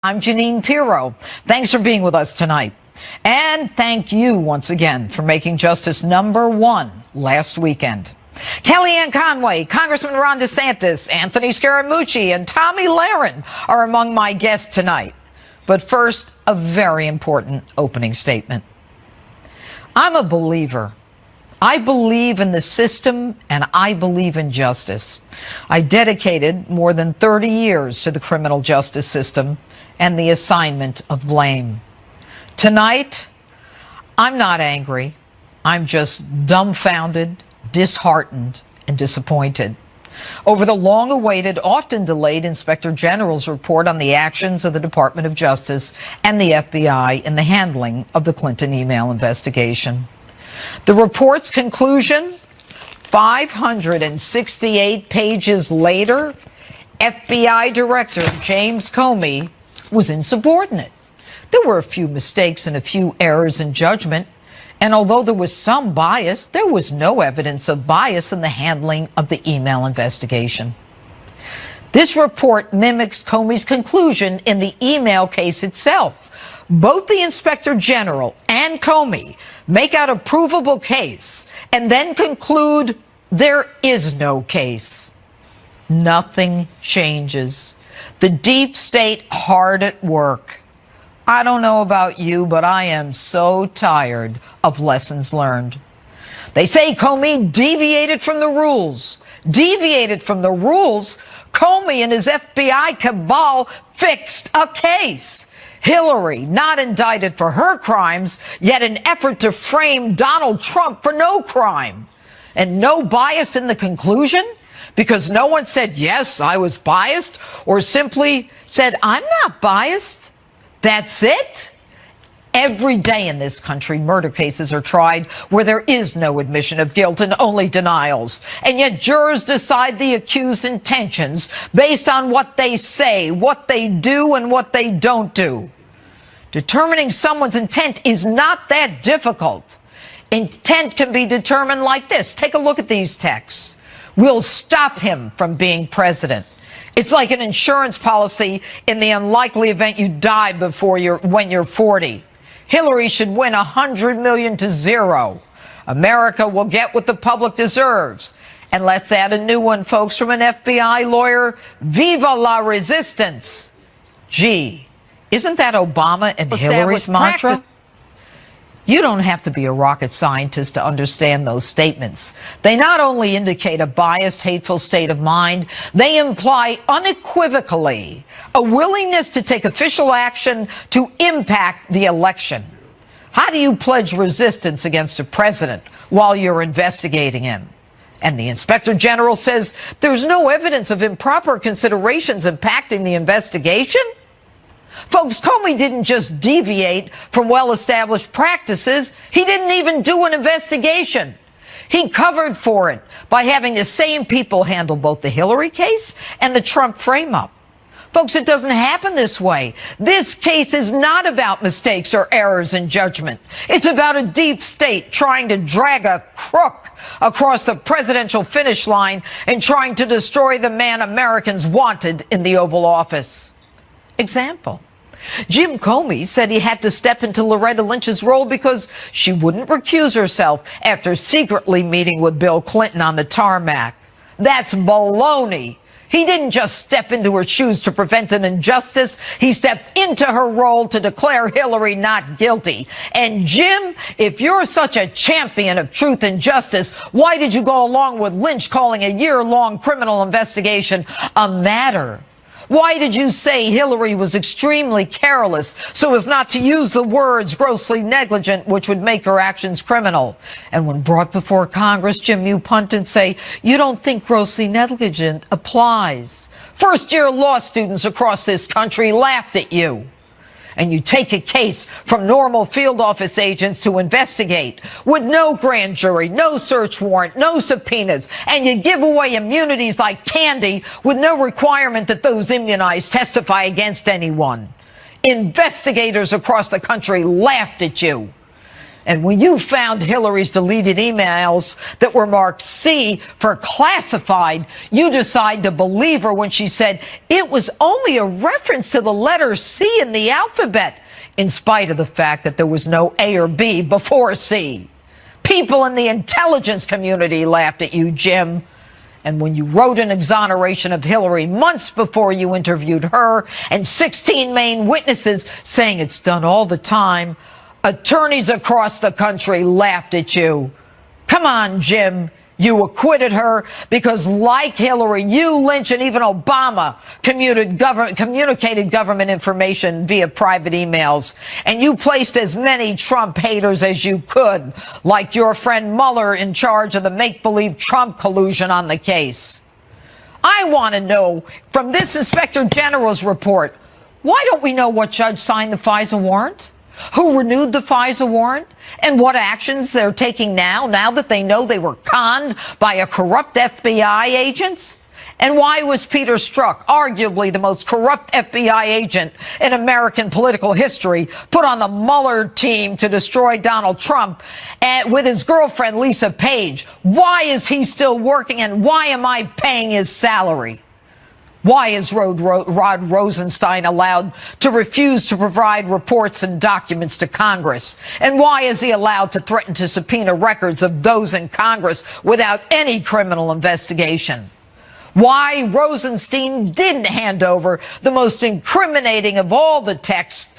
I'm Jeanine Pirro. Thanks for being with us tonight. And thank you once again for making justice #1 last weekend. Kellyanne Conway, Congressman Ron DeSantis, Anthony Scaramucci, and Tomi Lahren are among my guests tonight. But first, a very important opening statement. I'm a believer. I believe in the system, and I believe in justice. I dedicated more than 30 years to the criminal justice system and the assignment of blame. Tonight, I'm not angry. I'm just dumbfounded, disheartened, and disappointed over the long-awaited, often delayed Inspector General's report on the actions of the Department of Justice and the FBI in the handling of the Clinton email investigation. The report's conclusion, 568 pages later, FBI Director James Comey was insubordinate. There were a few mistakes and a few errors in judgment, and although there was some bias, there was no evidence of bias in the handling of the email investigation. This report mimics Comey's conclusion in the email case itself. Both the Inspector General and Comey make out a provable case and then conclude there is no case. Nothing changes. The deep state hard at work. I don't know about you, but I am so tired of lessons learned. They say Comey deviated from the rules. Deviated from the rules? Comey and his FBI cabal fixed a case. Hillary not indicted for her crimes, yet an effort to frame Donald Trump for no crime. And no bias in the conclusion? Because no one said, yes, I was biased, or simply said, I'm not biased. That's it? Every day in this country, murder cases are tried where there is no admission of guilt and only denials. And yet jurors decide the accused's intentions based on what they say, what they do, and what they don't do. Determining someone's intent is not that difficult. Intent can be determined like this. Take a look at these texts. We'll stop him from being president. It's like an insurance policy in the unlikely event you die when you're 40. Hillary should win 100 million to 0. America will get what the public deserves. And let's add a new one, folks, from an FBI lawyer. Viva la resistance. Gee, isn't that Obama and Hillary's mantra? You don't have to be a rocket scientist to understand those statements. They not only indicate a biased, hateful state of mind, they imply unequivocally a willingness to take official action to impact the election. How do you pledge resistance against a president while you're investigating him? And the Inspector General says there's no evidence of improper considerations impacting the investigation? Folks, Comey didn't just deviate from well-established practices. He didn't even do an investigation. He covered for it by having the same people handle both the Hillary case and the Trump frame-up. Folks, it doesn't happen this way. This case is not about mistakes or errors in judgment. It's about a deep state trying to drag a crook across the presidential finish line and trying to destroy the man Americans wanted in the Oval Office. Example. Jim Comey said he had to step into Loretta Lynch's role because she wouldn't recuse herself after secretly meeting with Bill Clinton on the tarmac. That's baloney. He didn't just step into her shoes to prevent an injustice. He stepped into her role to declare Hillary not guilty. And Jim, if you're such a champion of truth and justice, why did you go along with Lynch calling a year-long criminal investigation a matter? Why did you say Hillary was extremely careless so as not to use the words grossly negligent, which would make her actions criminal? And when brought before Congress, Jim, you punt and say, you don't think grossly negligent applies. First-year law students across this country laughed at you. And you take a case from normal field office agents to investigate with no grand jury, no search warrant, no subpoenas, and you give away immunities like candy with no requirement that those immunized testify against anyone. Investigators across the country laughed at you. And when you found Hillary's deleted emails that were marked C for classified, you decide to believe her when she said it was only a reference to the letter C in the alphabet, in spite of the fact that there was no A or B before C. People in the intelligence community laughed at you, Jim. And when you wrote an exoneration of Hillary months before you interviewed her and 16 main witnesses saying it's done all the time, attorneys across the country laughed at you. Come on, Jim. You acquitted her because, like Hillary, you, Lynch, and even Obama communicated government information via private emails. And you placed as many Trump haters as you could, like your friend Mueller in charge of the make-believe Trump collusion on the case. I want to know, from this Inspector General's report, why don't we know what judge signed the FISA warrant? Who renewed the FISA warrant, and what actions they're taking now that they know they were conned by a corrupt FBI agents? And why was Peter Strzok, arguably the most corrupt FBI agent in American political history, put on the Mueller team to destroy Donald Trump with his girlfriend, Lisa Page? Why is he still working, and why am I paying his salary? Why is Rod Rosenstein allowed to refuse to provide reports and documents to Congress? And why is he allowed to threaten to subpoena records of those in Congress without any criminal investigation? Why Rosenstein didn't hand over the most incriminating of all the texts?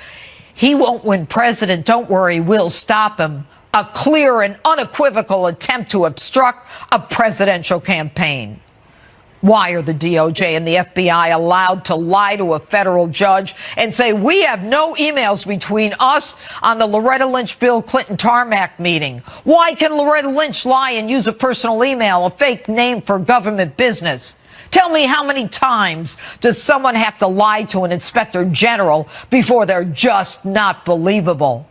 He won't win president. Don't worry, we'll stop him. A clear and unequivocal attempt to obstruct a presidential campaign. Why are the DOJ and the FBI allowed to lie to a federal judge and say, we have no emails between us on the Loretta Lynch Bill Clinton tarmac meeting? Why can Loretta Lynch lie and use a personal email, a fake name for government business? Tell me, how many times does someone have to lie to an inspector general before they're just not believable?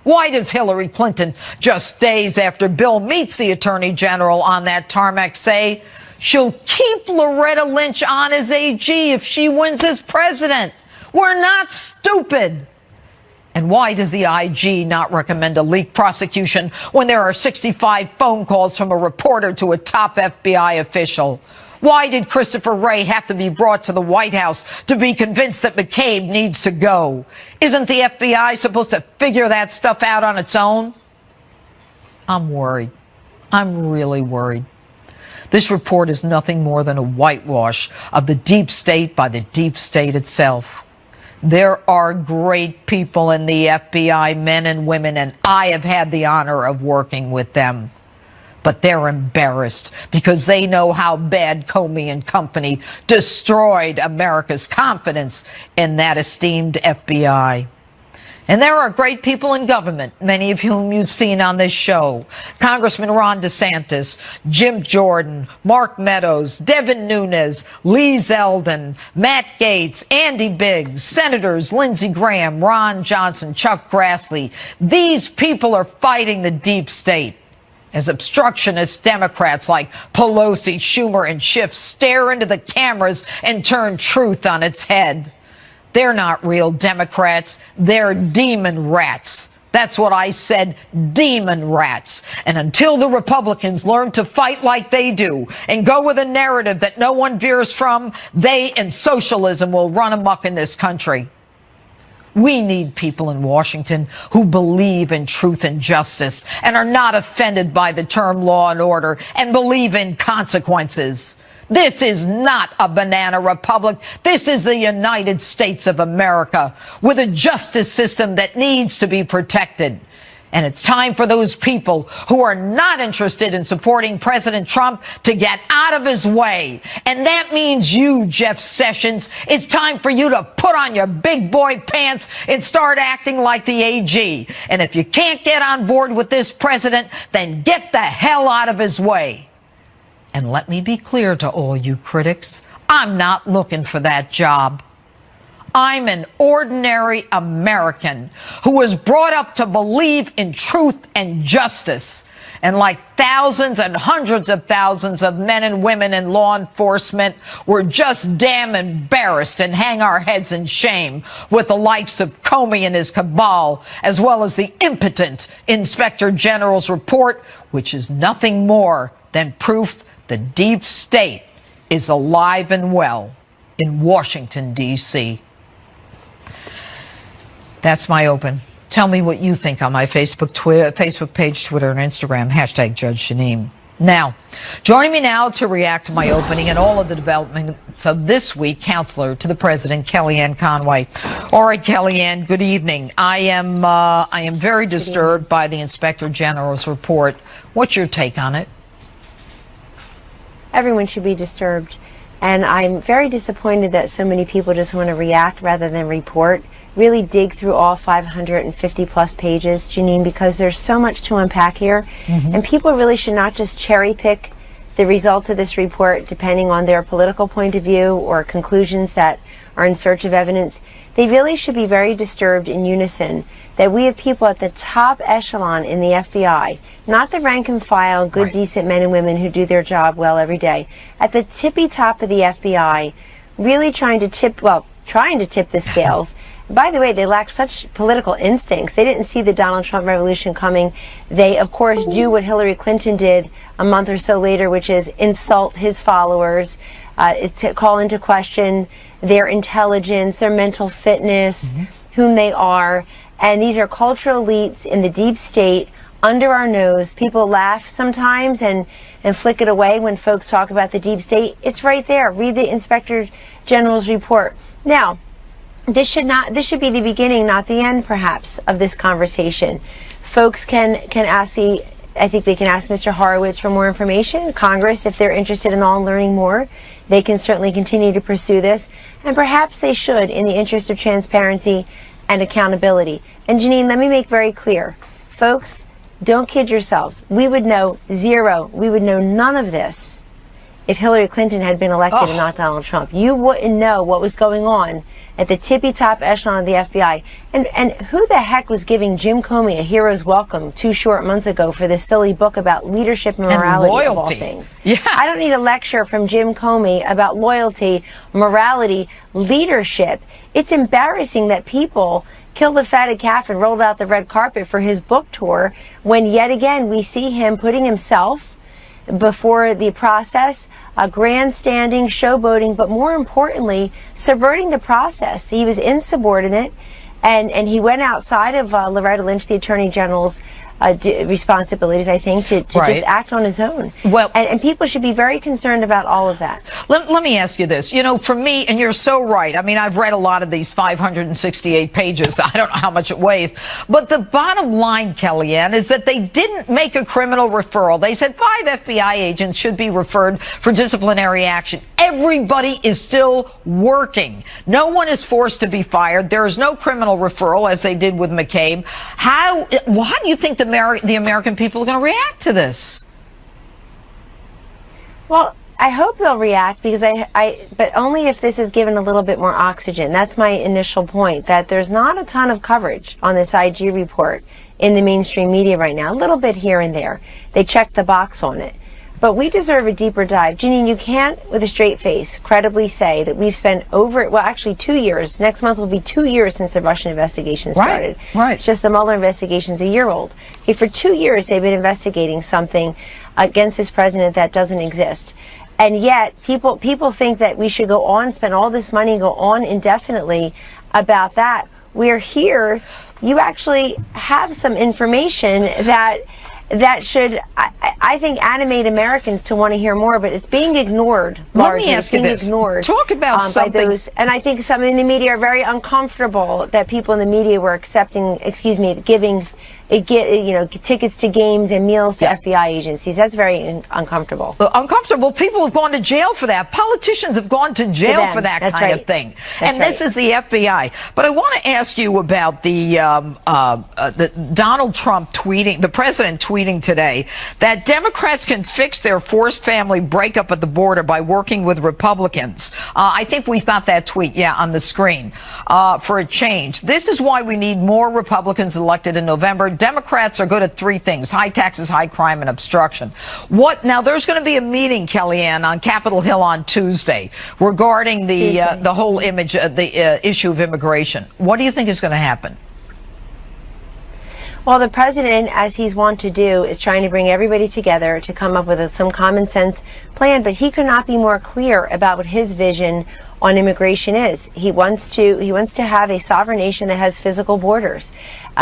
Why does Hillary Clinton, just days after Bill meets the attorney general on that tarmac, say she'll keep Loretta Lynch on as AG if she wins as president? We're not stupid. And why does the IG not recommend a leak prosecution when there are 65 phone calls from a reporter to a top FBI official? Why did Christopher Wray have to be brought to the White House to be convinced that McCabe needs to go? Isn't the FBI supposed to figure that stuff out on its own? I'm worried. I'm really worried. This report is nothing more than a whitewash of the deep state by the deep state itself. There are great people in the FBI, men and women, and I have had the honor of working with them. But they're embarrassed because they know how bad Comey and company destroyed America's confidence in that esteemed FBI. And there are great people in government, many of whom you've seen on this show. Congressman Ron DeSantis, Jim Jordan, Mark Meadows, Devin Nunes, Lee Zeldin, Matt Gaetz, Andy Biggs, Senators Lindsey Graham, Ron Johnson, Chuck Grassley. These people are fighting the deep state as obstructionist Democrats like Pelosi, Schumer, and Schiff stare into the cameras and turn truth on its head. They're not real Democrats. They're demon rats. That's what I said, demon rats. And until the Republicans learn to fight like they do and go with a narrative that no one veers from, they and socialism will run amok in this country. We need people in Washington who believe in truth and justice and are not offended by the term law and order and believe in consequences. This is not a banana republic. This is the United States of America with a justice system that needs to be protected. And it's time for those people who are not interested in supporting President Trump to get out of his way. And that means you, Jeff Sessions. It's time for you to put on your big boy pants and start acting like the AG. And if you can't get on board with this president, then get the hell out of his way. And let me be clear to all you critics, I'm not looking for that job. I'm an ordinary American who was brought up to believe in truth and justice. And like thousands and hundreds of thousands of men and women in law enforcement, we're just damn embarrassed and hang our heads in shame with the likes of Comey and his cabal, as well as the impotent Inspector General's report, which is nothing more than proof the deep state is alive and well in Washington, D.C. That's my open. Tell me what you think on my Facebook page, Twitter, and Instagram, hashtag Judge Jeanine. Now, joining me now to react to my opening and all of the developments of this week, counselor to the president, Kellyanne Conway. All right, Kellyanne, good evening. I am very disturbed by the Inspector General's report. What's your take on it? Everyone should be disturbed. And I'm very disappointed that so many people just want to react rather than report. Really dig through all 550 plus pages, Jeanine, because there's so much to unpack here. And people really should not just cherry pick the results of this report depending on their political point of view or conclusions that are in search of evidence. They really should be very disturbed in unison that we have people at the top echelon in the FBI, not the rank and file, good, decent men and women who do their job well every day, at the tippy top of the FBI, really trying to tip the scales. By the way, they lack such political instincts. They didn't see the Donald Trump revolution coming. They, of course, do what Hillary Clinton did a month or so later, which is insult his followers, to call into question their intelligence, their mental fitness, whom they are. And these are cultural elites in the deep state under our nose. People laugh sometimes and flick it away when folks talk about the deep state. It's right there. Read the Inspector General's report. Now, this should be the beginning, not the end, perhaps, of this conversation. Folks can ask I think they can ask Mr. Horowitz for more information. Congress, if they're interested in all learning more, they can certainly continue to pursue this. And perhaps they should, in the interest of transparency and accountability. And Jeanine, let me make very clear, folks, don't kid yourselves. We would know zero. We would know none of this if Hillary Clinton had been elected and not Donald Trump. You wouldn't know what was going on at the tippy top echelon of the FBI. And who the heck was giving Jim Comey a hero's welcome 2 short months ago for this silly book about leadership and morality of all things? Yeah. I don't need a lecture from Jim Comey about loyalty, morality, leadership. It's embarrassing that people killed the fatted calf and rolled out the red carpet for his book tour when yet again we see him putting himself before the process, grandstanding, showboating, but more importantly, subverting the process. He was insubordinate, and he went outside of Loretta Lynch, the Attorney General's responsibilities, I think, to just act on his own. Well, and people should be very concerned about all of that. Let me ask you this. You know, for me, and you're so right. I mean, I've read a lot of these 568 pages. I don't know how much it weighs. But the bottom line, Kellyanne, is that they didn't make a criminal referral. They said 5 FBI agents should be referred for disciplinary action. Everybody is still working. No one is forced to be fired. There is no criminal referral, as they did with McCabe. How do you think the American people are going to react to this? Well, I hope they'll react, because but only if this is given a little bit more oxygen. That's my initial point, that there's not a ton of coverage on this IG report in the mainstream media right now. A little bit here and there. They checked the box on it. But we deserve a deeper dive. Jeanine, you can't, with a straight face, credibly say that we've spent actually 2 years. Next month will be 2 years since the Russian investigation started. Right. It's just the Mueller investigation's a year old. Okay, for 2 years, they've been investigating something against this president that doesn't exist. And yet, people think that we should go on, spend all this money, and go on indefinitely about that. We're here. You actually have some information that should, I think, animate Americans to want to hear more, but it's being ignored. Let me ask you this. Talk about something. By those, and I think some in the media are very uncomfortable that people in the media were giving tickets to games and meals to FBI agencies. That's very uncomfortable. Uncomfortable. People have gone to jail for that. Politicians have gone to jail for that kind of thing. And this is the FBI. But I want to ask you about the Donald Trump tweeting, the president tweeting today, that Democrats can fix their forced family breakup at the border by working with Republicans. I think we've got that tweet, on the screen, for a change. This is why we need more Republicans elected in November. Democrats are good at three things: high taxes, high crime, and obstruction. Now, there's going to be a meeting, Kellyanne, on Capitol Hill on Tuesday regarding the whole issue of immigration. What do you think is going to happen? Well, the president, as he's wont to do, is trying to bring everybody together to come up with some common sense plan, but he could not be more clear about what his vision on immigration is. He wants to have a sovereign nation that has physical borders.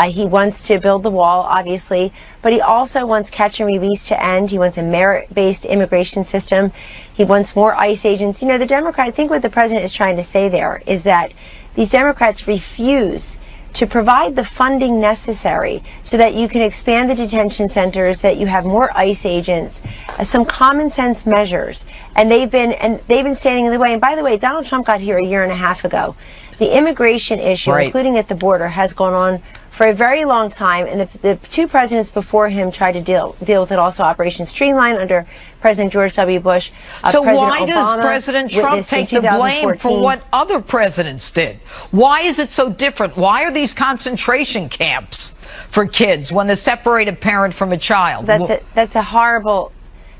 He wants to build the wall, obviously, but he also wants catch and release to end. He wants a merit-based immigration system. He wants more ICE agents. You know, I think what the president is trying to say there is that these Democrats refuse to provide the funding necessary so that you can expand the detention centers, that you have more ICE agents, some common sense measures, and they've been standing in the way. And by the way, Donald Trump got here a year and a half ago. The immigration issue, right, including at the border, has gone on for a very long time, and the two presidents before him tried to deal with it also. Operation Streamline under President George W. Bush. So President why does Obama President Trump take the blame for what other presidents did? Why is it so different? Why are these concentration camps for kids when they separate a parent from a child? That's a horrible.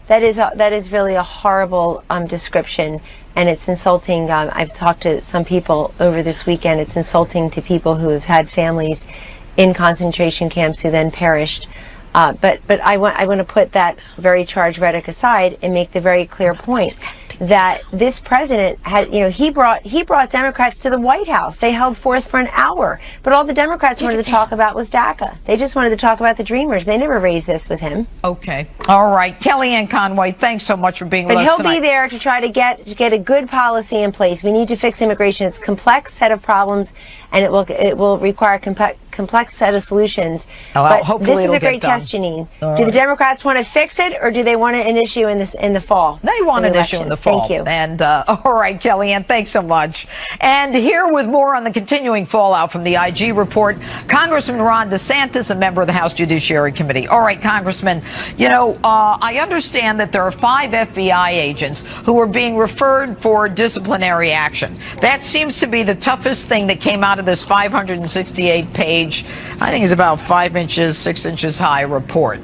That is really a horrible description, and it's insulting. I've talked to some people over this weekend. It's insulting to people who have had families in concentration camps who then perished. But I want to put that very charged rhetoric aside and make the very clear point that this president had, he brought Democrats to the White House. They held forth for an hour, but all the Democrats wanted to talk about was DACA. They just wanted to talk about the Dreamers. They never raised this with him. Okay. All right. Kellyanne Conway, thanks so much for being with us tonight. But he'll be there to try to get a good policy in place. We need to fix immigration. It's a complex set of problems, and it will require a complex set of solutions. Well, but this is a great test, Jeanine. Do the Democrats want to fix it, or do they want an issue in the fall? They want an issue in the fall. Thank you. And all right, Kellyanne, thanks so much. And here with more on the continuing fallout from the IG report, Congressman Ron DeSantis, a member of the House Judiciary Committee. All right, Congressman, I understand that there are 5 FBI agents who are being referred for disciplinary action. That seems to be the toughest thing that came out of this 568-page, I think it's about 5 inches, 6 inches high report.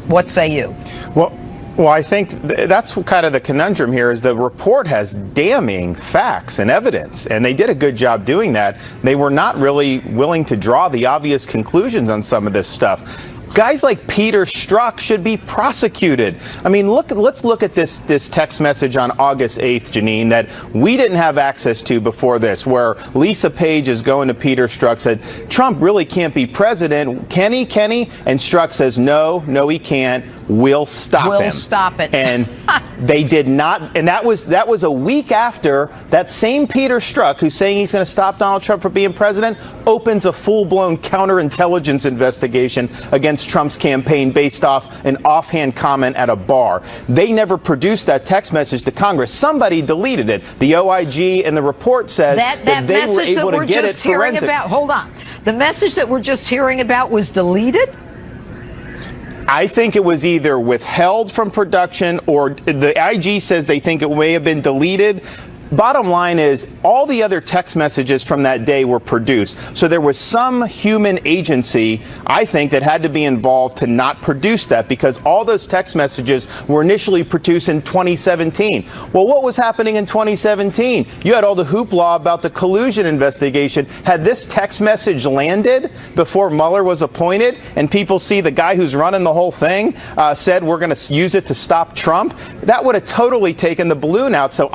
What say you? Well, I think that's kind of the conundrum here is the report has damning facts and evidence, and they did a good job doing that. They were not really willing to draw the obvious conclusions on some of this stuff. Guys like Peter Strzok should be prosecuted. I mean, let's look at this text message on August 8th, Jeanine, that we didn't have access to before this, where Lisa Page is going to Peter Strzok, said, Trump really can't be president. Can he? And Strzok says, no, he can't. We'll stop him. We'll stop it. And they did not. And that was a week after that same Peter Strzok, who's saying he's going to stop Donald Trump from being president, opens a full-blown counterintelligence investigation against Trump's campaign based off an offhand comment at a bar. They never produced that text message to Congress. Somebody deleted it. The OIG and the report says that they were able to get it forensic. Hold on. The message that we're just hearing about was deleted? I think it was either withheld from production, or the IG says they think it may have been deleted. Bottom line is, all the other text messages from that day were produced. So there was some human agency, I think, that had to be involved to not produce that, because all those text messages were initially produced in 2017. Well, what was happening in 2017? You had all the hoopla about the collusion investigation. Had this text message landed before Mueller was appointed, and people see the guy who's running the whole thing said we're going to use it to stop Trump, that would have totally taken the balloon out. So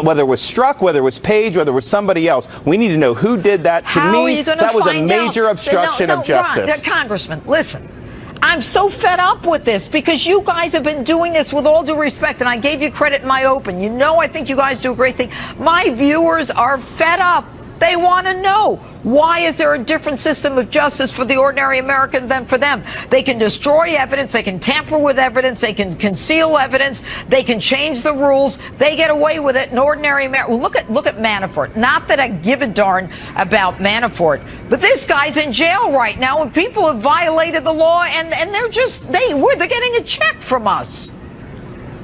whether it was Strzok, whether it was Page, whether it was somebody else, we need to know who did that. To me, that was a major obstruction of justice. Congressman, listen. I'm so fed up with this, because you guys have been doing this with all due respect, and I gave you credit in my open. I think you guys do a great thing. My viewers are fed up. They want to know, why is there a different system of justice for the ordinary American than for them? They can destroy evidence, they can tamper with evidence, they can conceal evidence, they can change the rules, they get away with it. An ordinary American, look at Manafort. Not that I give a darn about Manafort, but this guy's in jail right now, and people have violated the law, and they're getting a check from us.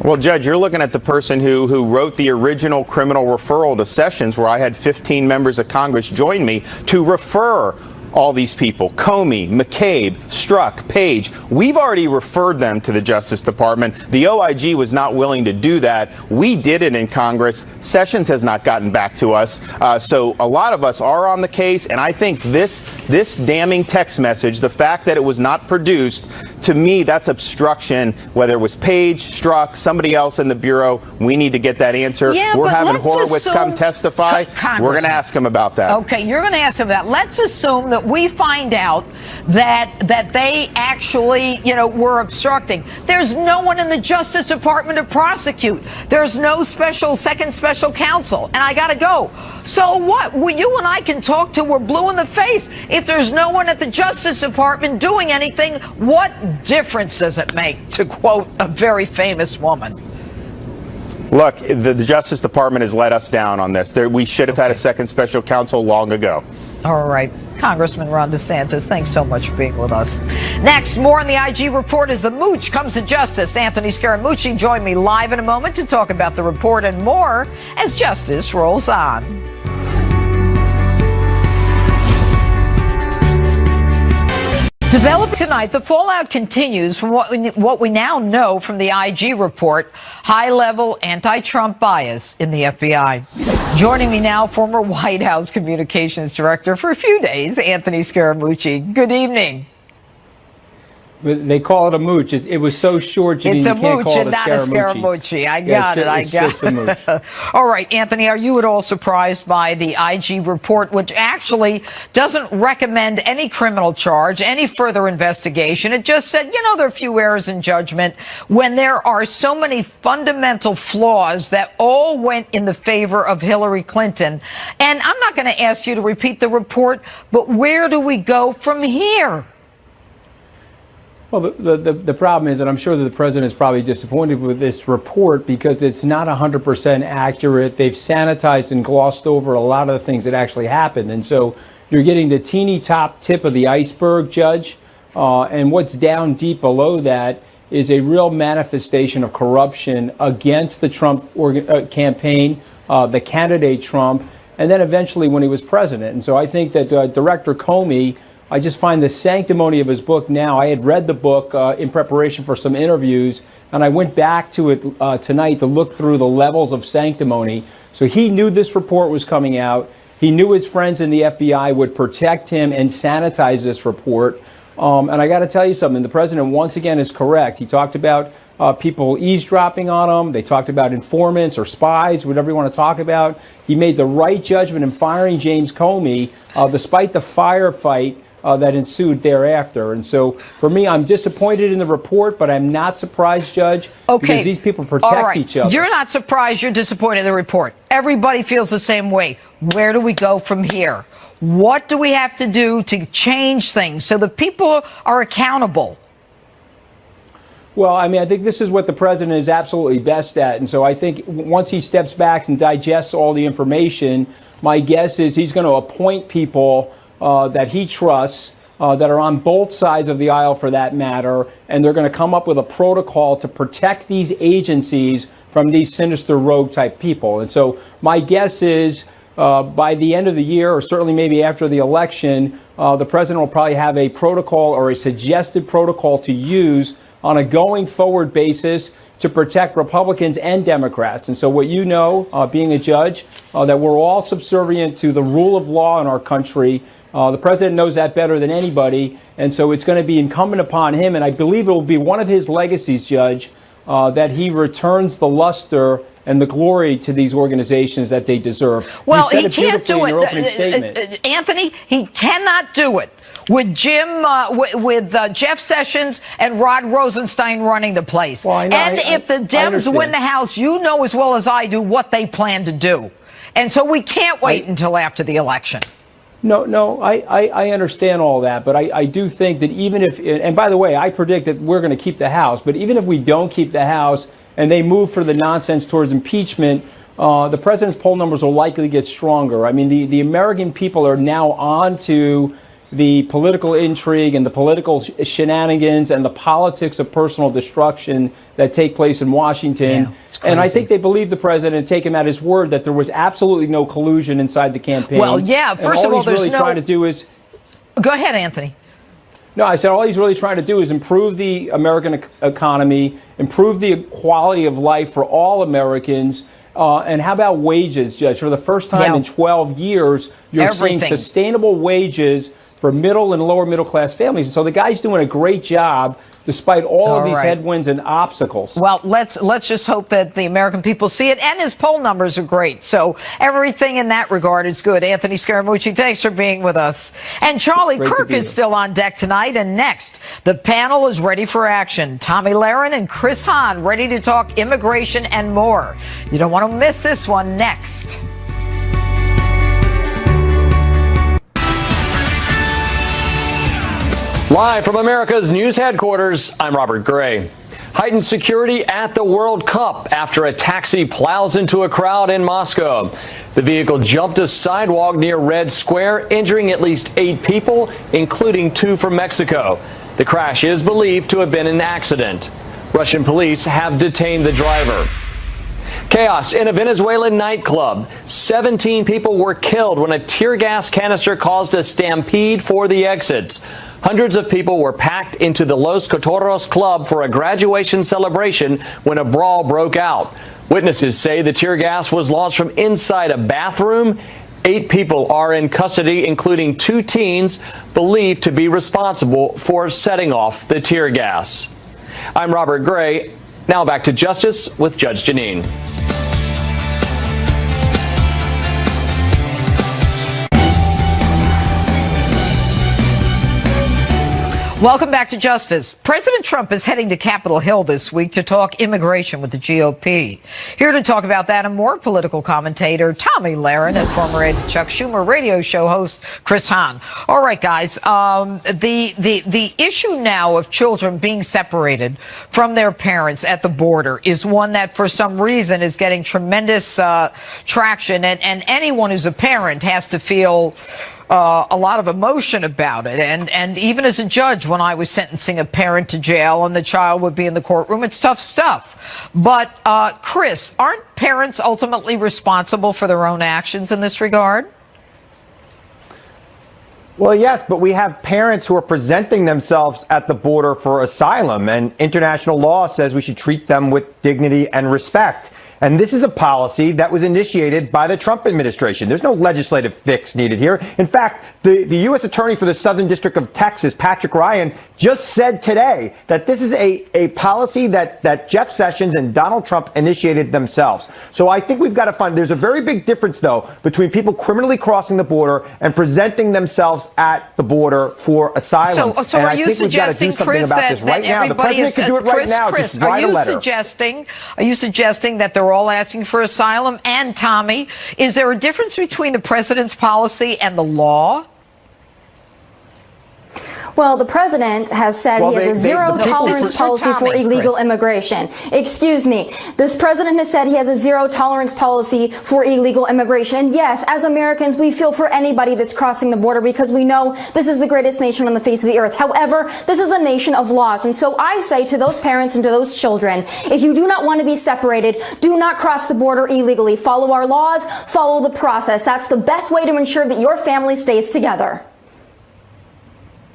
Well, Judge, you're looking at the person who wrote the original criminal referral to Sessions, where I had 15 members of Congress join me to refer all these people, Comey, McCabe, Strzok, Page. We've already referred them to the Justice Department. The OIG was not willing to do that. We did it in Congress. Sessions has not gotten back to us. So a lot of us are on the case, and I think this damning text message, the fact that it was not produced, to me, that's obstruction, whether it was Page, Strzok, somebody else in the Bureau. We need to get that answer. Yeah, we're having let's Horowitz come testify. We're going to ask him about that. Okay, you're going to ask him that. Let's assume that we find out that they actually, were obstructing. There's no one in the Justice Department to prosecute. There's no second special counsel. And I got to go. So what? You and I can talk till we're blue in the face. If there's no one at the Justice Department doing anything, what difference does it make, to quote a very famous woman? Look, the Justice Department has let us down on this. We should have had a second special counsel long ago. All right. Congressman Ron DeSantis, thanks so much for being with us. Next, more on the IG report as the mooch comes to justice. Anthony Scaramucci joined me live in a moment to talk about the report and more as justice rolls on. Developing tonight, the fallout continues from what we now know from the IG report, high-level anti-Trump bias in the FBI. Joining me now, former White House Communications Director for a few days, Anthony Scaramucci. Good evening. They call it a mooch. It was so short, Jeanine, it's a you can't mooch call and it not a Scaramucci. I got it. It's just a mooch. All right, Anthony, are you at all surprised by the IG report, which actually doesn't recommend any criminal charge, any further investigation? It just said, there are a few errors in judgment when there are so many fundamental flaws that all went in the favor of Hillary Clinton. And I'm not going to ask you to repeat the report, but where do we go from here? Well, the problem is, and I'm sure that the president is probably disappointed with this report because it's not 100% accurate. They've sanitized and glossed over a lot of the things that actually happened. And so you're getting the teeny top tip of the iceberg, Judge. And what's down deep below that is a real manifestation of corruption against the Trump campaign, the candidate Trump, and then eventually when he was president. And so I think that Director Comey, I just find the sanctimony of his book now. I had read the book in preparation for some interviews, and I went back to it tonight to look through the levels of sanctimony. So he knew this report was coming out. He knew his friends in the FBI would protect him and sanitize this report. And I got to tell you something. The president, once again, is correct. He talked about people eavesdropping on him. They talked about informants or spies, whatever you want to talk about. He made the right judgment in firing James Comey, despite the firefight that ensued thereafter. And so for me, I'm disappointed in the report, but I'm not surprised, Judge, because these people protect each other. You're not surprised, you're disappointed in the report. Everybody feels the same way. Where do we go from here? What do we have to do to change things so the people are accountable? Well, I mean, I think this is what the president is absolutely best at. And so I think once he steps back and digests all the information, my guess is he's going to appoint people that he trusts, that are on both sides of the aisle for that matter, and they're going to come up with a protocol to protect these agencies from these sinister rogue type people. And so my guess is by the end of the year, or certainly maybe after the election, the president will probably have a protocol or a suggested protocol to use on a going forward basis to protect Republicans and Democrats. And so what you know, being a judge, that we're all subservient to the rule of law in our country. The president knows that better than anybody, and so it's going to be incumbent upon him, and I believe it will be one of his legacies, Judge, that he returns the luster and the glory to these organizations that they deserve. Well, he can't do it. Anthony, he cannot do it with Jeff Sessions and Rod Rosenstein running the place. Well, and if the Dems win the House, you know as well as I do what they plan to do. And so we can't wait until after the election. No, I understand all that, but I do think that even if, and by the way, I predict that we're going to keep the House, but even if we don't keep the House and they move for the nonsense towards impeachment, the president's poll numbers will likely get stronger. I mean, the American people are now on to the political intrigue and the political shenanigans and the politics of personal destruction that take place in Washington. Yeah, it's crazy. And I think they believe the president and take him at his word that there was absolutely no collusion inside the campaign. Well, yeah, first of all, there's really trying to do is Go ahead, Anthony. No, I said all he's really trying to do is improve the American economy, improve the quality of life for all Americans. And how about wages, Judge? For the first time in 12 years, you're seeing sustainable wages for middle and lower middle class families. And so the guy's doing a great job despite all of these headwinds and obstacles. Well, let's just hope that the American people see it, and his poll numbers are great. So everything in that regard is good. Anthony Scaramucci, thanks for being with us. And Charlie Kirk is still on deck tonight. And next, the panel is ready for action. Tomi Lahren and Chris Hahn ready to talk immigration and more. You don't want to miss this one. Next. Live from America's news headquarters, I'm Robert Gray. Heightened security at the World Cup after a taxi plows into a crowd in Moscow. The vehicle jumped a sidewalk near Red Square, injuring at least 8 people, including 2 from Mexico. The crash is believed to have been an accident. Russian police have detained the driver. Chaos in a Venezuelan nightclub. 17 people were killed when a tear gas canister caused a stampede for the exits. Hundreds of people were packed into the Los Cotorros club for a graduation celebration when a brawl broke out. Witnesses say the tear gas was launched from inside a bathroom. 8 people are in custody, including 2 teens believed to be responsible for setting off the tear gas. I'm Robert Gray. Now back to Justice with Judge Jeanine. Welcome back to Justice. President Trump is heading to Capitol Hill this week to talk immigration with the GOP. Here to talk about that and more, political commentator Tomi Lahren and former aide to Chuck Schumer radio show host Chris Hahn. All right, guys, the issue now of children being separated from their parents at the border is one that for some reason is getting tremendous traction, and anyone who's a parent has to feel a lot of emotion about it. And even as a judge, when I was sentencing a parent to jail and the child would be in the courtroom, it's tough stuff. But, Chris, aren't parents ultimately responsible for their own actions in this regard? Well, yes, but we have parents who are presenting themselves at the border for asylum, and international law says we should treat them with dignity and respect. And this is a policy that was initiated by the Trump administration. There's no legislative fix needed here. In fact, the U.S. Attorney for the Southern District of Texas, Patrick Ryan, just said today that this is a policy that Jeff Sessions and Donald Trump initiated themselves. So I think we've got to find, there's a very big difference, though, between people criminally crossing the border and presenting themselves at the border for asylum. So are you suggesting, Chris, that everybody is, Chris, are you suggesting that they're all asking for asylum? And Tommy, is there a difference between the president's policy and the law? Well, the president has said he has a zero-tolerance policy for illegal immigration. Excuse me. This president has said he has a zero-tolerance policy for illegal immigration. And yes, as Americans, we feel for anybody that's crossing the border because we know this is the greatest nation on the face of the earth. However, this is a nation of laws. And so I say to those parents and to those children, if you do not want to be separated, do not cross the border illegally. Follow our laws, follow the process. That's the best way to ensure that your family stays together.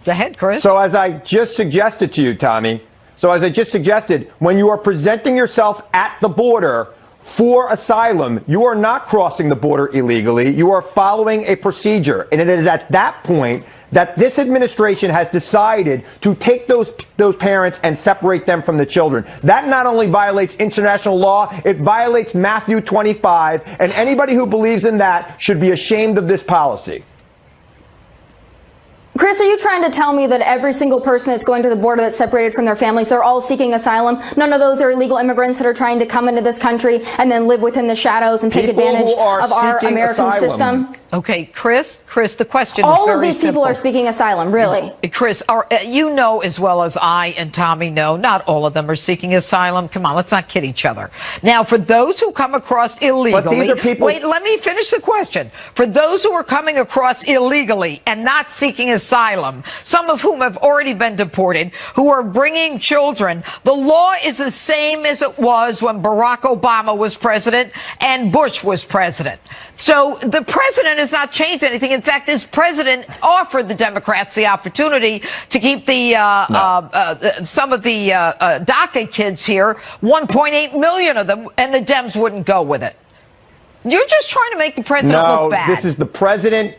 Go ahead, Chris. So as I just suggested to you, Tommy, when you are presenting yourself at the border for asylum, you are not crossing the border illegally. You are following a procedure. And it is at that point that this administration has decided to take those parents and separate them from the children. That not only violates international law, it violates Matthew 25. And anybody who believes in that should be ashamed of this policy. Chris, are you trying to tell me that every single person that's going to the border that's separated from their families, they're all seeking asylum? None of those are illegal immigrants that are trying to come into this country and then live within the shadows and take advantage of our American system? Okay, Chris, the question is very simple. All of these people are speaking asylum, really. Chris, you know as well as I and Tommy know, not all of them are seeking asylum. Come on, let's not kid each other. Now, for those who come across illegally, wait, let me finish the question. For those who are coming across illegally and not seeking asylum, some of whom have already been deported, who are bringing children, the law is the same as it was when Barack Obama was president and Bush was president. So the president president has not changed anything. In fact, this president offered the Democrats the opportunity to keep the some of the DACA kids here, 1.8 million of them, and the Dems wouldn't go with it. You're just trying to make the president look bad. No, this is the president.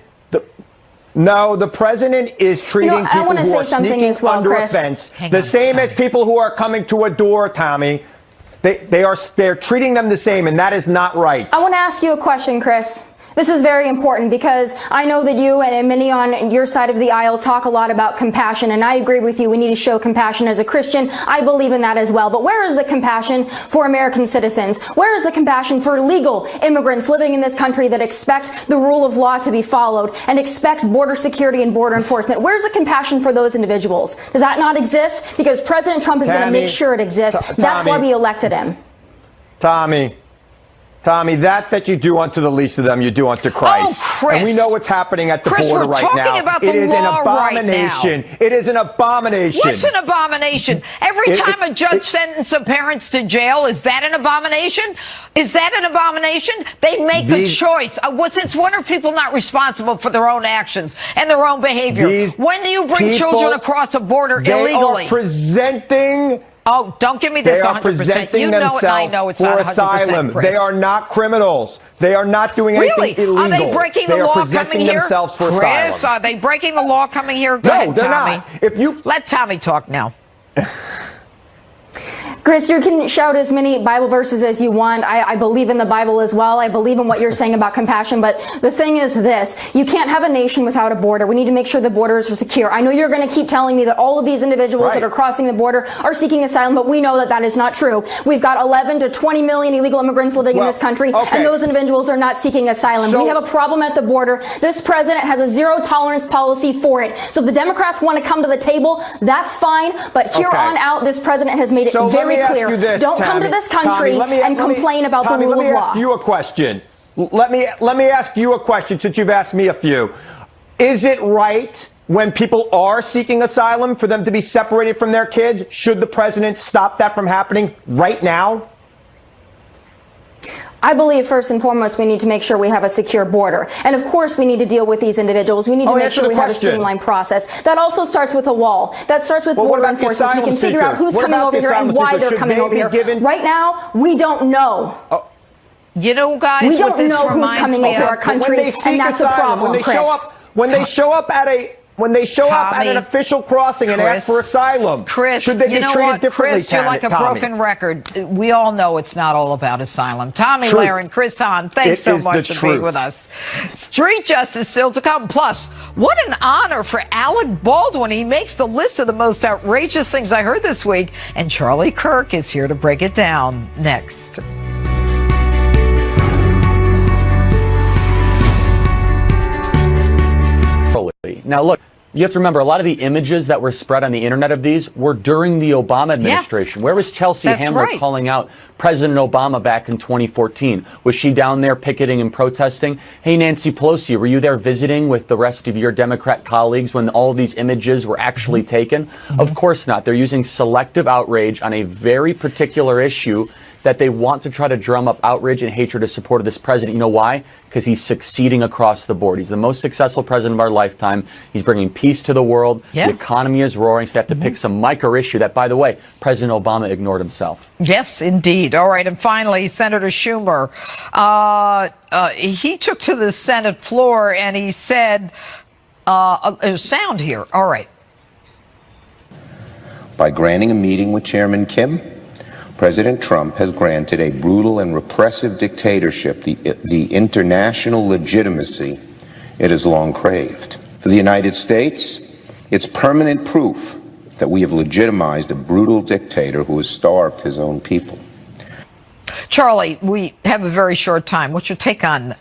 No, the president is treating people who are sneaking under a fence the same as people who are coming to a door, Tommy. They're treating them the same, and that is not right. I want to ask you a question, Chris. This is very important because I know that you and many on your side of the aisle talk a lot about compassion, and I agree with you. We need to show compassion as a Christian. I believe in that as well. But where is the compassion for American citizens? Where is the compassion for legal immigrants living in this country that expect the rule of law to be followed and expect border security and border enforcement? Where's the compassion for those individuals? Does that not exist? Because President Trump is going to make sure it exists. That's why we elected him. Tommy, that you do unto the least of them, you do unto Christ. Oh, Chris. And we know what's happening at the Chris, border we're right talking now. about the It is an law right abomination. now. It is an abomination. What's an abomination? Every time a judge sentences some parents to jail, is that an abomination? Is that an abomination? They make a choice. Since when are people not responsible for their own actions and their own behavior? When do you bring children across a border illegally? They are presenting... Oh, don't give me this 100%. You know it, and I know it's not 100%, asylum. Chris. They are not criminals. They are not doing anything illegal. Are they breaking the law coming here? Chris, asylum. are they breaking the law coming here? Go ahead, Tommy. Let Tommy talk now. Chris, you can shout as many Bible verses as you want. I believe in the Bible as well. I believe in what you're saying about compassion. But the thing is this, you can't have a nation without a border. We need to make sure the borders are secure. I know you're going to keep telling me that all of these individuals that are crossing the border are seeking asylum, but we know that that is not true. We've got 11 to 20 million illegal immigrants living in this country, and those individuals are not seeking asylum. We have a problem at the border. This president has a zero tolerance policy for it. So if the Democrats want to come to the table, that's fine. But here on out, this president has made it very clear. Don't come to this country and complain about the rule of law. Let me ask you a question. Let me ask you a question since you've asked me a few. Is it right when people are seeking asylum for them to be separated from their kids? Should the president stop that from happening right now? I believe first and foremost we need to make sure we have a secure border. And of course we need to deal with these individuals. We need to make sure we have a streamlined process. That also starts with a wall. That starts with border enforcement. So we can figure out who's coming over here and why they're coming over here. Right now, we don't know. You know, guys, we don't know who's coming into our country, and that's a problem, Chris. When they show up at an official crossing and ask for asylum, Chris, should they be treated differently? Chris, you're like a broken record. We all know it's not all about asylum. Tommy Lahren, Chris Hahn, thanks so much for being with us. Street justice still to come. Plus, what an honor for Alec Baldwin. He makes the list of the most outrageous things I heard this week. And Charlie Kirk is here to break it down next. Now, look, you have to remember, a lot of the images that were spread on the internet of these were during the Obama administration. Where was Chelsea Handler calling out President Obama back in 2014? Was she down there picketing and protesting? Hey, Nancy Pelosi, were you there visiting with the rest of your Democrat colleagues when all of these images were actually taken? Of course not. They're using selective outrage on a very particular issue that they want to try to drum up outrage and hatred in support of this president. You know why? Because he's succeeding across the board. He's the most successful president of our lifetime. He's bringing peace to the world. The economy is roaring. So they have to pick some micro issue that, by the way, President Obama ignored himself. Yes, indeed. All right. And finally, Senator Schumer, he took to the Senate floor and he said, sound here. All right. By granting a meeting with Chairman Kim, President Trump has granted a brutal and repressive dictatorship the international legitimacy it has long craved. For the United States, it's permanent proof that we have legitimized a brutal dictator who has starved his own people. Charlie, we have a very short time. What's your take on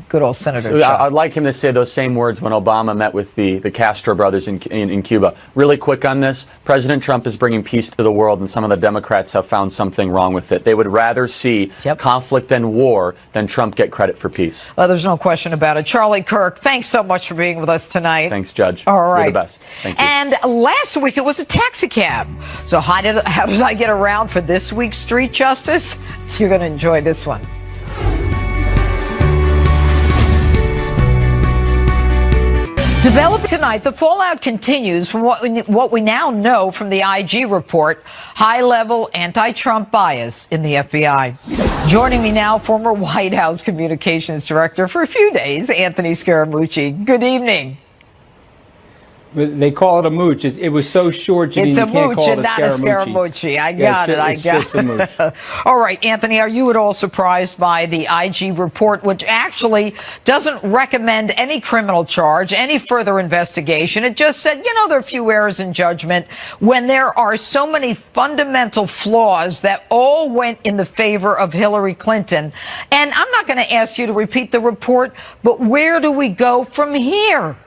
good old Senator Trump? I'd like him to say those same words when Obama met with the Castro brothers in Cuba. Really quick on this, President Trump is bringing peace to the world, and some of the Democrats have found something wrong with it. They would rather see conflict and war than Trump get credit for peace. Well, there's no question about it. Charlie Kirk, thanks so much for being with us tonight. Thanks, Judge. All right. You're the best. Thank you. And last week it was a taxi cab. So how did I get around for this week's Street Justice? You're going to enjoy this one. Developed tonight, the fallout continues from what we now know from the IG report, high-level anti-Trump bias in the FBI. Joining me now, former White House Communications Director for a few days, Anthony Scaramucci. Good evening. They call it a mooch. It was so short, Jeanine, it's a you can't mooch call and it not a Scaramucci. I got it. It's just a mooch. All right, Anthony, are you at all surprised by the IG report, which actually doesn't recommend any criminal charge, any further investigation? It just said, there are a few errors in judgment when there are so many fundamental flaws that all went in the favor of Hillary Clinton. And I'm not going to ask you to repeat the report, but where do we go from here?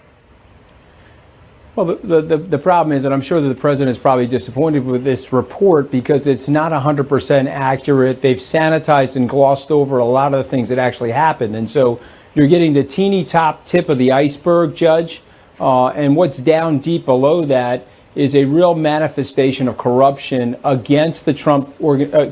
Well, the problem is that I'm sure that the president is probably disappointed with this report because it's not 100% accurate. They've sanitized and glossed over a lot of the things that actually happened. And so you're getting the teeny top tip of the iceberg, Judge. And what's down deep below that is a real manifestation of corruption against the Trump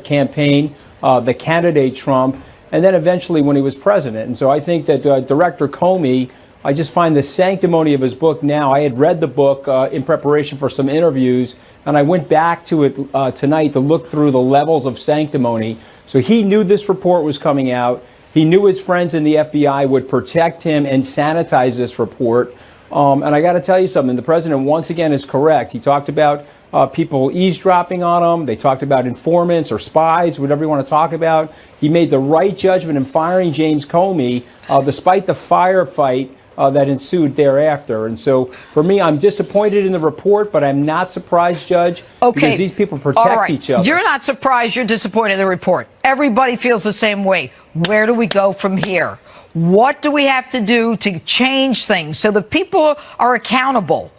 campaign, the candidate Trump, and then eventually when he was president. And so I think that Director Comey, I just find the sanctimony of his book now. I had read the book in preparation for some interviews, and I went back to it tonight to look through the levels of sanctimony. So he knew this report was coming out. He knew his friends in the FBI would protect him and sanitize this report. And I got to tell you something. The president, once again, is correct. He talked about people eavesdropping on him. They talked about informants or spies, whatever you want to talk about. He made the right judgment in firing James Comey, despite the firefight that ensued thereafter. And so for me, I'm disappointed in the report, but I'm not surprised, Judge, because these people protect each other. You're not surprised, you're disappointed in the report. Everybody feels the same way. Where do we go from here? What do we have to do to change things so the people are accountable?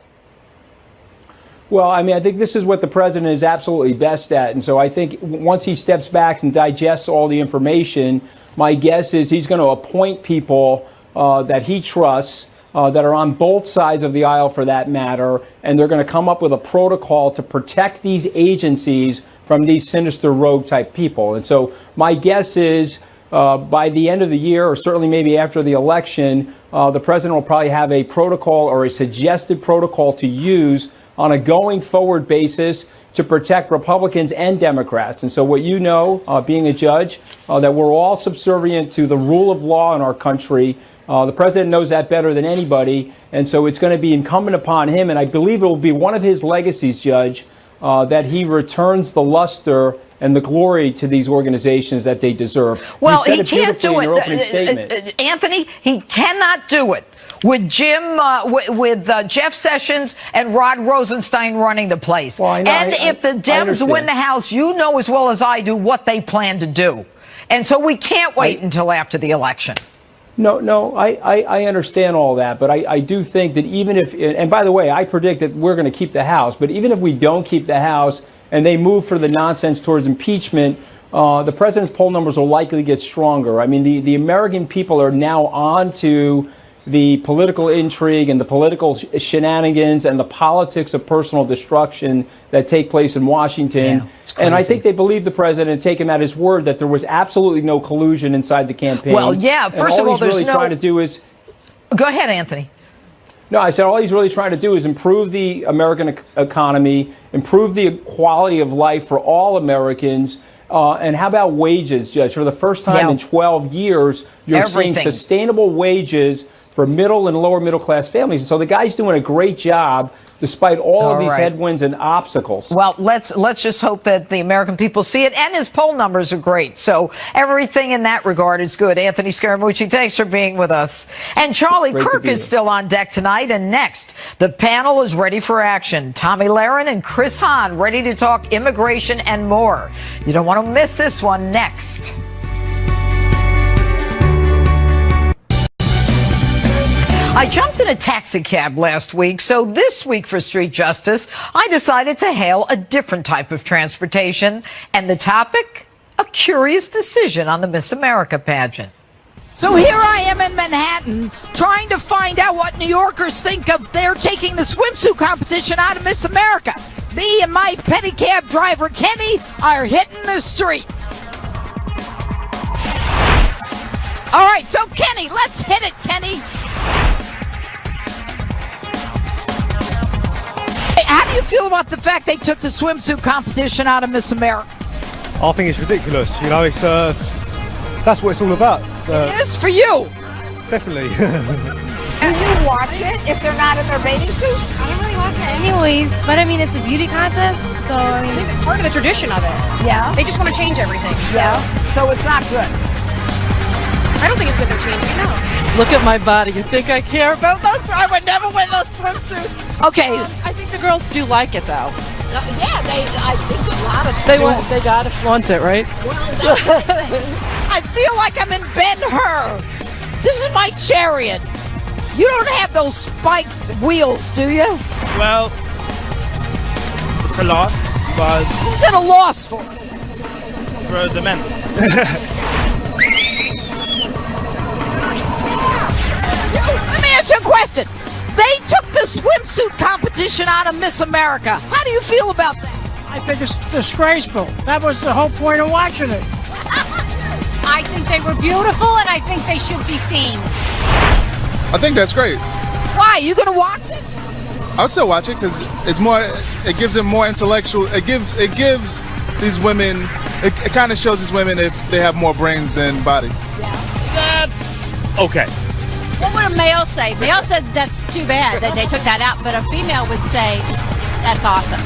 Well, I mean, I think this is what the president is absolutely best at. And so I think once he steps back and digests all the information, my guess is he's going to appoint people that he trusts, that are on both sides of the aisle for that matter, and they're going to come up with a protocol to protect these agencies from these sinister rogue type people. And so my guess is by the end of the year, or certainly maybe after the election, the president will probably have a protocol or a suggested protocol to use on a going forward basis to protect Republicans and Democrats. And so what being a judge, that we're all subservient to the rule of law in our country. The president knows that better than anybody, and so it's going to be incumbent upon him, and I believe it will be one of his legacies, Judge, that he returns the luster and the glory to these organizations that they deserve. Well, he can't do it. Anthony, he cannot do it with Jeff Sessions and Rod Rosenstein running the place. Well, if the Dems win the House, you know as well as I do what they plan to do. And so we can't wait until after the election. No, I understand all that, but I do think that even if, and by the way, I predict that we're going to keep the House, but even if we don't keep the House and they move for the nonsense towards impeachment, the president's poll numbers will likely get stronger. I mean, the American people are now on to the political intrigue and the political shenanigans and the politics of personal destruction that take place in Washington. Yeah, it's crazy. And I think they believe the president and take him at his word that there was absolutely no collusion inside the campaign. Well, yeah, first of all, there's really trying to do is... Go ahead, Anthony. No, I said all he's really trying to do is improve the American economy, improve the quality of life for all Americans. And how about wages, Judge? For the first time in 12 years, you're seeing sustainable wages for middle and lower middle class families. And so the guy's doing a great job despite all of these headwinds and obstacles. Well, let's just hope that the American people see it, and his poll numbers are great. So everything in that regard is good. Anthony Scaramucci, thanks for being with us. And Charlie Kirk is still on deck tonight. And next, the panel is ready for action. Tommy Lahren and Chris Hahn ready to talk immigration and more. You don't want to miss this one. Next. I jumped in a taxi cab last week, so this week for Street Justice, I decided to hail a different type of transportation. And the topic? A curious decision on the Miss America pageant. So here I am in Manhattan, trying to find out what New Yorkers think of their taking the swimsuit competition out of Miss America. Me and my pedicab driver, Kenny, are hitting the streets. All right, so Kenny, let's hit it, Kenny. you feel about the fact they took the swimsuit competition out of Miss America? I think it's ridiculous. You know, it's that's what it's all about. It is for you. Definitely. Do you watch it if they're not in their bathing suits? I don't really watch it anyways, but I mean, it's a beauty contest, so I mean, it's part of the tradition of it. Yeah. They just want to change everything. Yeah. So it's not good. I don't think it's good they're changing, no. Look at my body. You think I care about those? I would never wear those swimsuits. Okay. I think the girls do like it, though. Yeah, I think a lot of They gotta flaunt it, right? I feel like I'm in Ben-Hur. This is my chariot. You don't have those spiked wheels, do you? Well, it's a loss, but Who's at a loss for? for the men. Let me ask you a question. They took the swimsuit competition out of Miss America. How do you feel about that? I think it's disgraceful. That was the whole point of watching it. I think they were beautiful, and I think they should be seen. I think that's great. Why? You gonna watch it? I'll still watch it because it's more. It gives them more intellectual. It gives these women. It kind of shows these women if they have more brains than body. That's okay. What would a male say? Male said that's too bad that they took that out, but a female would say that's awesome.